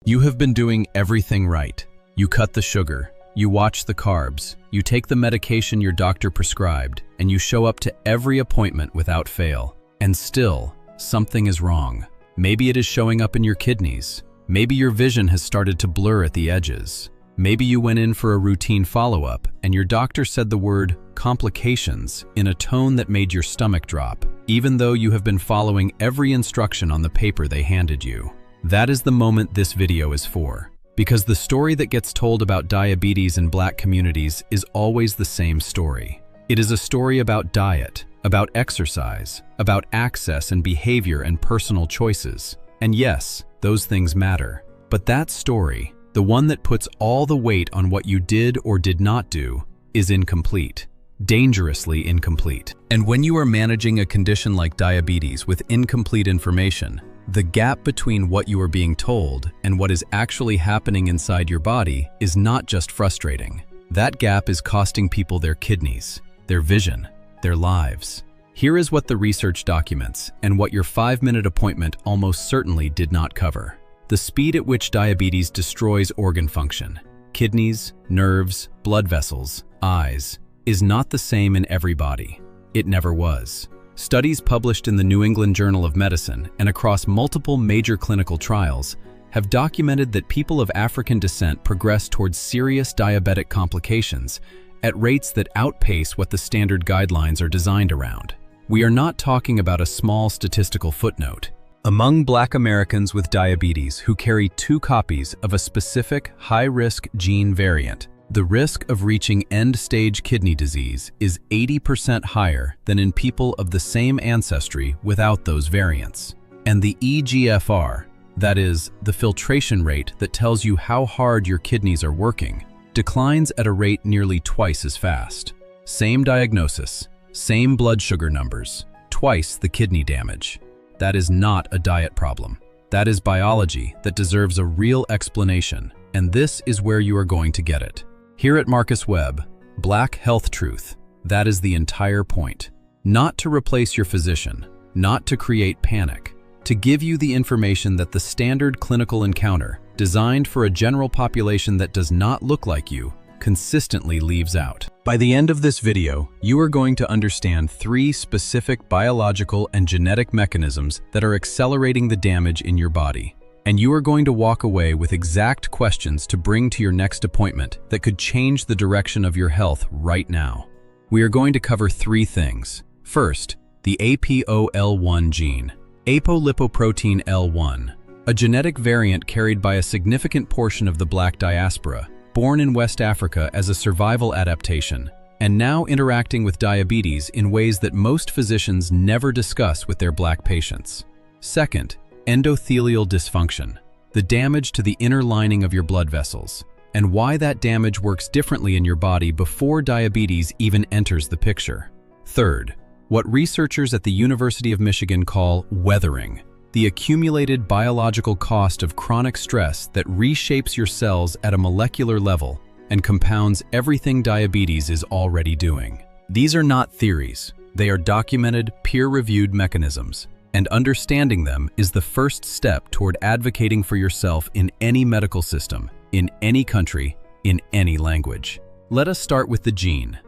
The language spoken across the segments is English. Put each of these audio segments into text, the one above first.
You have been doing everything right. You cut the sugar, you watch the carbs, you take the medication your doctor prescribed, and you show up to every appointment without fail. And still, something is wrong. Maybe it is showing up in your kidneys. Maybe your vision has started to blur at the edges. Maybe you went in for a routine follow-up and your doctor said the word complications in a tone that made your stomach drop, even though you have been following every instruction on the paper they handed you. That is the moment this video is for, because the story that gets told about diabetes in Black communities is always the same story. It is a story about diet, about exercise, about access and behavior and personal choices. And yes, those things matter. But that story, the one that puts all the weight on what you did or did not do, is incomplete. Dangerously incomplete. And when you are managing a condition like diabetes with incomplete information, the gap between what you are being told and what is actually happening inside your body is not just frustrating. That gap is costing people their kidneys, their vision, their lives. Here is what the research documents and what your 5-minute appointment almost certainly did not cover. The speed at which diabetes destroys organ function, kidneys, nerves, blood vessels, eyes, is not the same in every body. It never was. Studies published in the New England Journal of Medicine and across multiple major clinical trials have documented that people of African descent progress towards serious diabetic complications at rates that outpace what the standard guidelines are designed around. We are not talking about a small statistical footnote. Among Black Americans with diabetes who carry 2 copies of a specific high-risk gene variant, the risk of reaching end-stage kidney disease is 80% higher than in people of the same ancestry without those variants. And the eGFR, that is, the filtration rate that tells you how hard your kidneys are working, declines at a rate nearly twice as fast. Same diagnosis, same blood sugar numbers, twice the kidney damage. That is not a diet problem. That is biology that deserves a real explanation, and this is where you are going to get it. Here at Webb, Black Health Truth, that is the entire point. Not to replace your physician, not to create panic, to give you the information that the standard clinical encounter, designed for a general population that does not look like you, consistently leaves out. By the end of this video, you are going to understand 3 specific biological and genetic mechanisms that are accelerating the damage in your body. And you are going to walk away with exact questions to bring to your next appointment that could change the direction of your health right now. We are going to cover 3 things. First, the APOL1 gene, apolipoprotein L1, a genetic variant carried by a significant portion of the Black diaspora, born in West Africa as a survival adaptation, and now interacting with diabetes in ways that most physicians never discuss with their Black patients. Second, endothelial dysfunction, the damage to the inner lining of your blood vessels, and why that damage works differently in your body before diabetes even enters the picture. Third, what researchers at the University of Michigan call weathering, the accumulated biological cost of chronic stress that reshapes your cells at a molecular level and compounds everything diabetes is already doing. These are not theories. They are documented, peer-reviewed mechanisms, and understanding them is the first step toward advocating for yourself in any medical system, in any country, in any language. Let us start with the gene.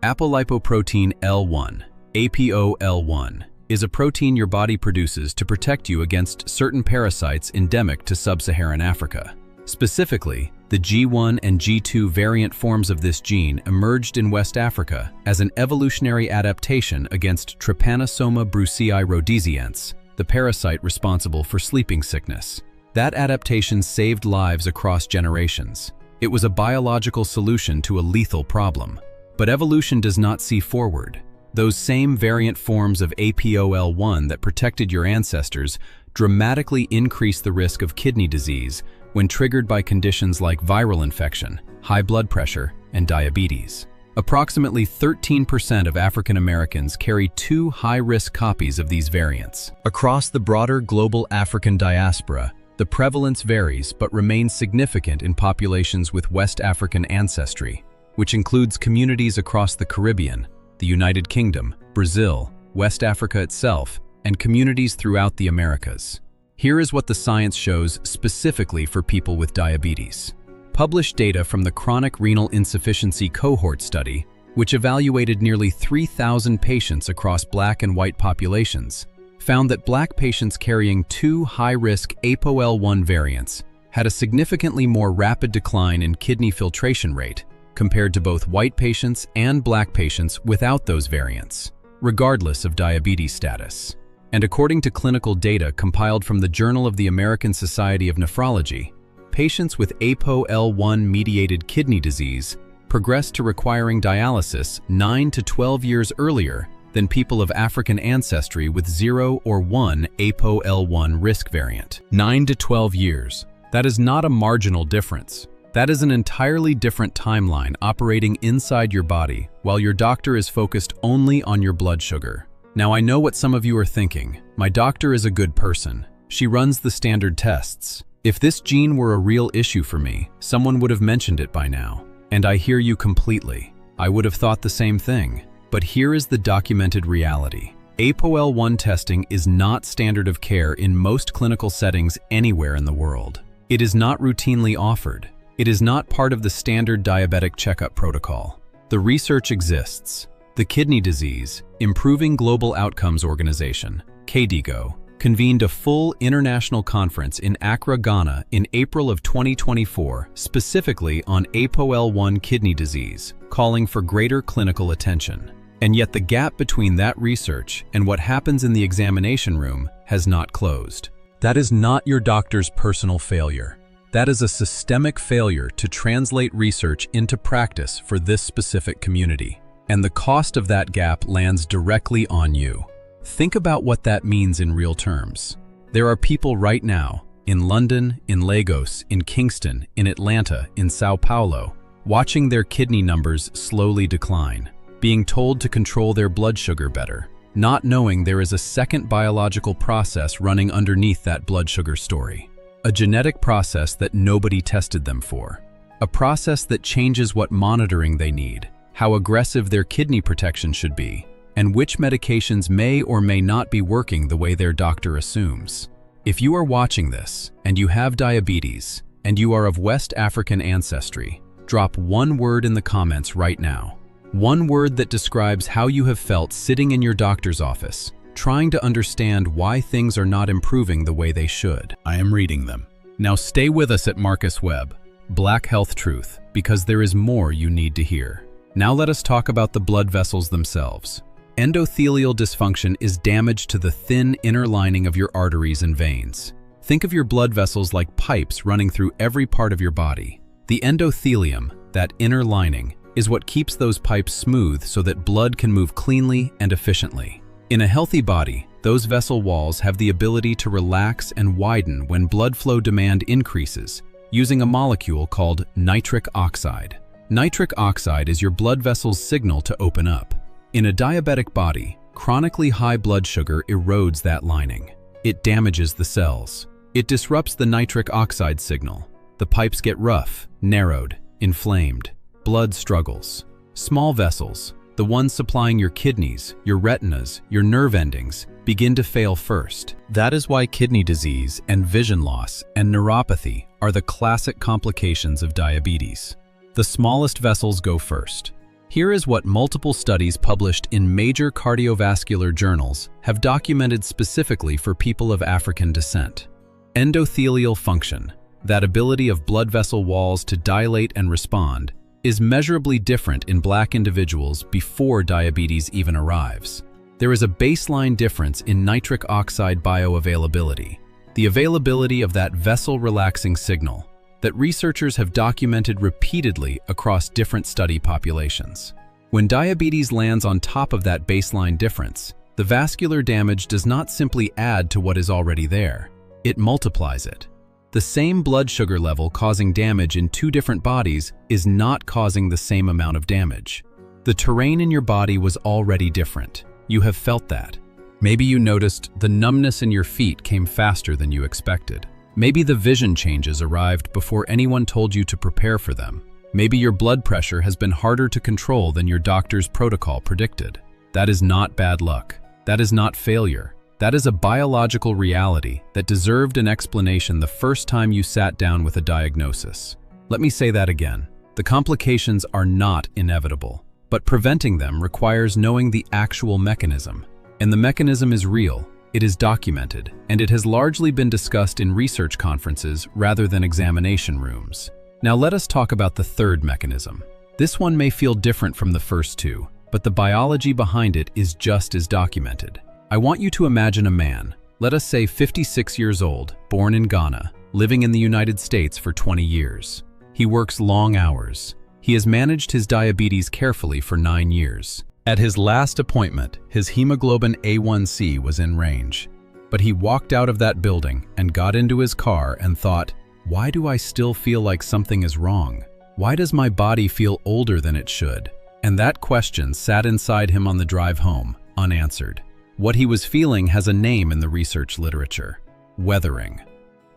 Apolipoprotein L1, APOL1, is a protein your body produces to protect you against certain parasites endemic to sub-Saharan Africa. Specifically, the G1 and G2 variant forms of this gene emerged in West Africa as an evolutionary adaptation against Trypanosoma brucei rhodesiense, the parasite responsible for sleeping sickness. That adaptation saved lives across generations. It was a biological solution to a lethal problem. But evolution does not see forward. Those same variant forms of APOL1 that protected your ancestors dramatically increase the risk of kidney disease when triggered by conditions like viral infection, high blood pressure, and diabetes. Approximately 13% of African Americans carry 2 high-risk copies of these variants. Across the broader global African diaspora, the prevalence varies but remains significant in populations with West African ancestry, which includes communities across the Caribbean, the United Kingdom, Brazil, West Africa itself, and communities throughout the Americas. Here is what the science shows specifically for people with diabetes. Published data from the Chronic Renal Insufficiency Cohort Study, which evaluated nearly 3,000 patients across Black and white populations, found that Black patients carrying 2 high-risk ApoL1 variants had a significantly more rapid decline in kidney filtration rate compared to both white patients and Black patients without those variants, regardless of diabetes status. And according to clinical data compiled from the Journal of the American Society of Nephrology, patients with ApoL1-mediated kidney disease progressed to requiring dialysis 9 to 12 years earlier than people of African ancestry with 0 or 1 ApoL1 risk variant. 9 to 12 years. That is not a marginal difference. That is an entirely different timeline operating inside your body while your doctor is focused only on your blood sugar. Now, I know what some of you are thinking. My doctor is a good person. She runs the standard tests. If this gene were a real issue for me, someone would have mentioned it by now. And I hear you completely. I would have thought the same thing. But here is the documented reality. ApoL1 testing is not standard of care in most clinical settings anywhere in the world. It is not routinely offered. It is not part of the standard diabetic checkup protocol. The research exists. The Kidney Disease Improving Global Outcomes Organization, KDIGO, convened a full international conference in Accra, Ghana in April of 2024 specifically on ApoL1 kidney disease, calling for greater clinical attention. And yet the gap between that research and what happens in the examination room has not closed. That is not your doctor's personal failure. That is a systemic failure to translate research into practice for this specific community. And the cost of that gap lands directly on you. Think about what that means in real terms. There are people right now, in London, in Lagos, in Kingston, in Atlanta, in Sao Paulo, watching their kidney numbers slowly decline, being told to control their blood sugar better, not knowing there is a second biological process running underneath that blood sugar story. A genetic process that nobody tested them for. A process that changes what monitoring they need, how aggressive their kidney protection should be, and which medications may or may not be working the way their doctor assumes. If you are watching this, and you have diabetes, and you are of West African ancestry, drop one word in the comments right now. One word that describes how you have felt sitting in your doctor's office, trying to understand why things are not improving the way they should. I am reading them. Now stay with us at Marcus Webb, Black Health Truth, because there is more you need to hear. Now let us talk about the blood vessels themselves. Endothelial dysfunction is damage to the thin inner lining of your arteries and veins. Think of your blood vessels like pipes running through every part of your body. The endothelium, that inner lining, is what keeps those pipes smooth so that blood can move cleanly and efficiently. In a healthy body, those vessel walls have the ability to relax and widen when blood flow demand increases, using a molecule called nitric oxide. Nitric oxide is your blood vessel's signal to open up. In a diabetic body, chronically high blood sugar erodes that lining. It damages the cells. It disrupts the nitric oxide signal. The pipes get rough, narrowed, inflamed. Blood struggles. Small vessels, the ones supplying your kidneys, your retinas, your nerve endings, begin to fail first. That is why kidney disease and vision loss and neuropathy are the classic complications of diabetes. The smallest vessels go first. Here is what multiple studies published in major cardiovascular journals have documented specifically for people of African descent. Endothelial function, that ability of blood vessel walls to dilate and respond, is measurably different in Black individuals before diabetes even arrives. There is a baseline difference in nitric oxide bioavailability, the availability of that vessel-relaxing signal, that researchers have documented repeatedly across different study populations. When diabetes lands on top of that baseline difference, the vascular damage does not simply add to what is already there, it multiplies it. The same blood sugar level causing damage in two different bodies is not causing the same amount of damage. The terrain in your body was already different. You have felt that. Maybe you noticed the numbness in your feet came faster than you expected. Maybe the vision changes arrived before anyone told you to prepare for them. Maybe your blood pressure has been harder to control than your doctor's protocol predicted. That is not bad luck. That is not failure. That is a biological reality that deserved an explanation the first time you sat down with a diagnosis. Let me say that again. The complications are not inevitable, but preventing them requires knowing the actual mechanism. And the mechanism is real, it is documented, and it has largely been discussed in research conferences rather than examination rooms. Now let us talk about the third mechanism. This one may feel different from the first two, but the biology behind it is just as documented. I want you to imagine a man, let us say 56 years old, born in Ghana, living in the United States for 20 years. He works long hours. He has managed his diabetes carefully for 9 years. At his last appointment, his hemoglobin A1C was in range. But he walked out of that building and got into his car and thought, why do I still feel like something is wrong? Why does my body feel older than it should? And that question sat inside him on the drive home, unanswered. What he was feeling has a name in the research literature: weathering.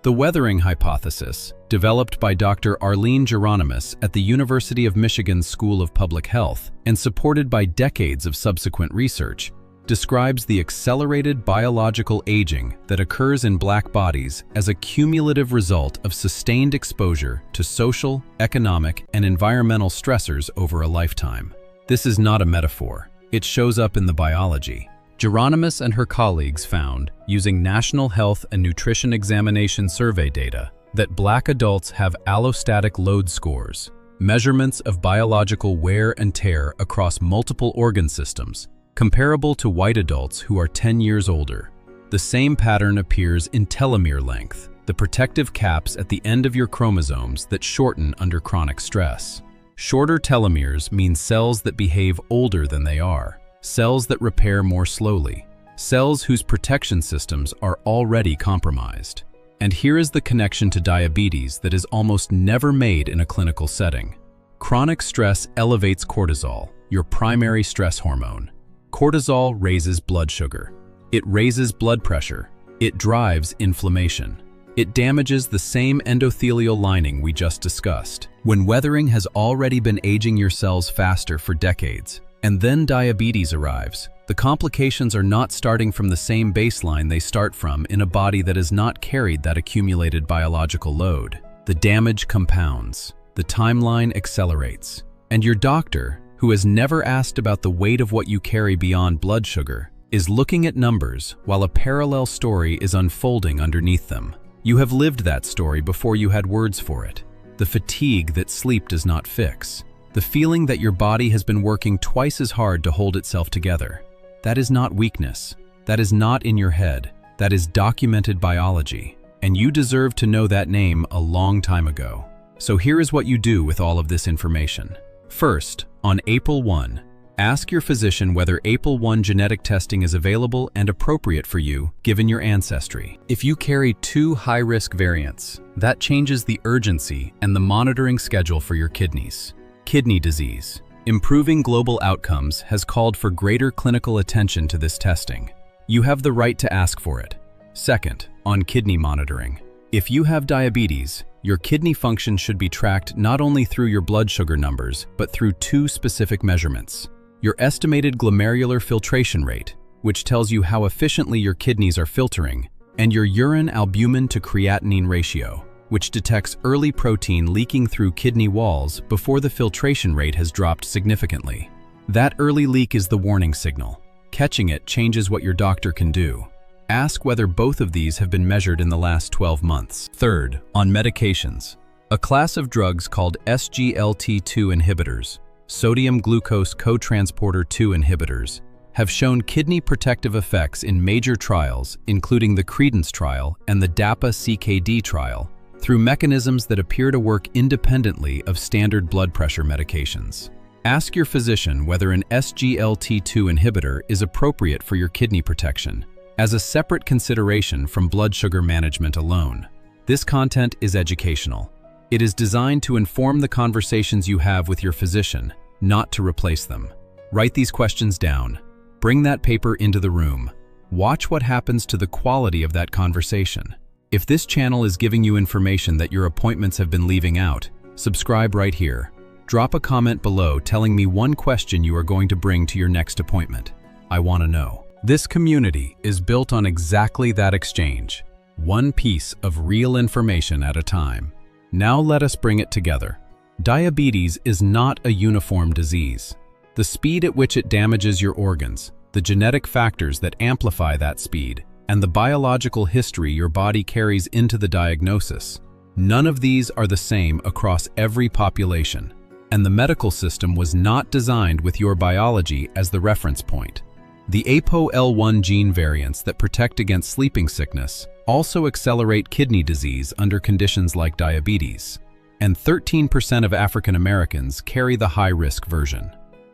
The weathering hypothesis, developed by Dr. Arlene Geronimus at the University of Michigan's School of Public Health and supported by decades of subsequent research, describes the accelerated biological aging that occurs in black bodies as a cumulative result of sustained exposure to social, economic, and environmental stressors over a lifetime. This is not a metaphor. It shows up in the biology. Geronimus and her colleagues found, using National Health and Nutrition Examination survey data, that black adults have allostatic load scores, measurements of biological wear and tear across multiple organ systems, comparable to white adults who are 10 years older. The same pattern appears in telomere length, the protective caps at the end of your chromosomes that shorten under chronic stress. Shorter telomeres mean cells that behave older than they are, cells that repair more slowly, cells whose protection systems are already compromised. And here is the connection to diabetes that is almost never made in a clinical setting. Chronic stress elevates cortisol, your primary stress hormone. Cortisol raises blood sugar. It raises blood pressure. It drives inflammation. It damages the same endothelial lining we just discussed. When weathering has already been aging your cells faster for decades, and then diabetes arrives, the complications are not starting from the same baseline they start from in a body that has not carried that accumulated biological load. The damage compounds, the timeline accelerates, and your doctor, who has never asked about the weight of what you carry beyond blood sugar, is looking at numbers while a parallel story is unfolding underneath them. You have lived that story before you had words for it. The fatigue that sleep does not fix. The feeling that your body has been working twice as hard to hold itself together. That is not weakness. That is not in your head. That is documented biology. And you deserve to know that name a long time ago. So here is what you do with all of this information. First, on April 1, ask your physician whether April 1 genetic testing is available and appropriate for you, given your ancestry. If you carry 2 high-risk variants, that changes the urgency and the monitoring schedule for your kidneys. Kidney disease. Improving global outcomes has called for greater clinical attention to this testing. You have the right to ask for it. Second, on kidney monitoring. If you have diabetes, your kidney function should be tracked not only through your blood sugar numbers, but through 2 specific measurements. Your estimated glomerular filtration rate, which tells you how efficiently your kidneys are filtering, and your urine albumin to creatinine ratio, which detects early protein leaking through kidney walls before the filtration rate has dropped significantly. That early leak is the warning signal. Catching it changes what your doctor can do. Ask whether both of these have been measured in the last 12 months. Third, on medications. A class of drugs called SGLT2 inhibitors, sodium glucose cotransporter 2 inhibitors, have shown kidney protective effects in major trials, including the Credence trial and the DAPA-CKD trial, through mechanisms that appear to work independently of standard blood pressure medications. Ask your physician whether an SGLT2 inhibitor is appropriate for your kidney protection, as a separate consideration from blood sugar management alone. This content is educational. It is designed to inform the conversations you have with your physician, not to replace them. Write these questions down. Bring that paper into the room. Watch what happens to the quality of that conversation. If this channel is giving you information that your appointments have been leaving out, subscribe right here. Drop a comment below telling me one question you are going to bring to your next appointment. I want to know. This community is built on exactly that exchange, one piece of real information at a time. Now let us bring it together. Diabetes is not a uniform disease. The speed at which it damages your organs, the genetic factors that amplify that speed, and the biological history your body carries into the diagnosis. None of these are the same across every population, and the medical system was not designed with your biology as the reference point. The ApoL1 gene variants that protect against sleeping sickness also accelerate kidney disease under conditions like diabetes, and 13% of African Americans carry the high-risk version.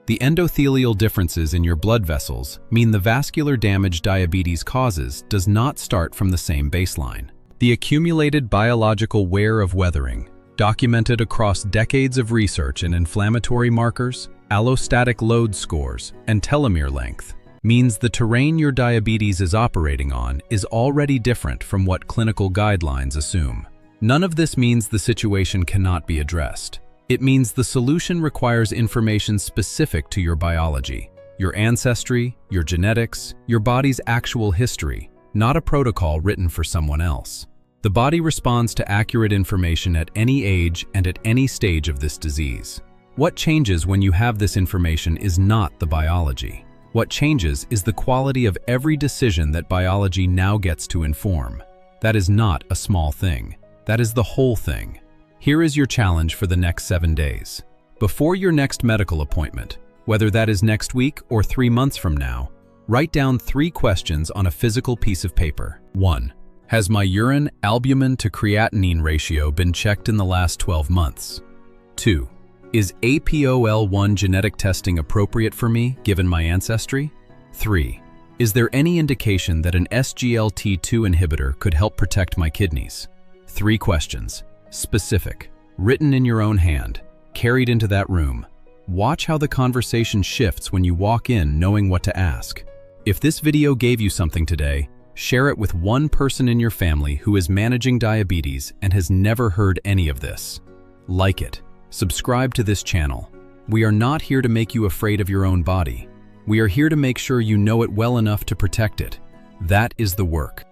The endothelial differences in your blood vessels mean the vascular damage diabetes causes does not start from the same baseline. The accumulated biological wear of weathering, documented across decades of research in inflammatory markers, allostatic load scores, and telomere length, means the terrain your diabetes is operating on is already different from what clinical guidelines assume. None of this means the situation cannot be addressed. It means the solution requires information specific to your biology, your ancestry, your genetics, your body's actual history, not a protocol written for someone else. The body responds to accurate information at any age and at any stage of this disease. What changes when you have this information is not the biology. What changes is the quality of every decision that biology now gets to inform. That is not a small thing. That is the whole thing. Here is your challenge for the next 7 days. Before your next medical appointment, whether that is next week or 3 months from now, write down 3 questions on a physical piece of paper. 1. Has my urine albumin to creatinine ratio been checked in the last 12 months? 2. Is ApoL1 genetic testing appropriate for me given my ancestry? 3. Is there any indication that an SGLT2 inhibitor could help protect my kidneys? 3 questions. Specific, written in your own hand, carried into that room. Watch how the conversation shifts when you walk in knowing what to ask. If this video gave you something today, share it with one person in your family who is managing diabetes and has never heard any of this. Like it. Subscribe to this channel. We are not here to make you afraid of your own body. We are here to make sure you know it well enough to protect it. That is the work.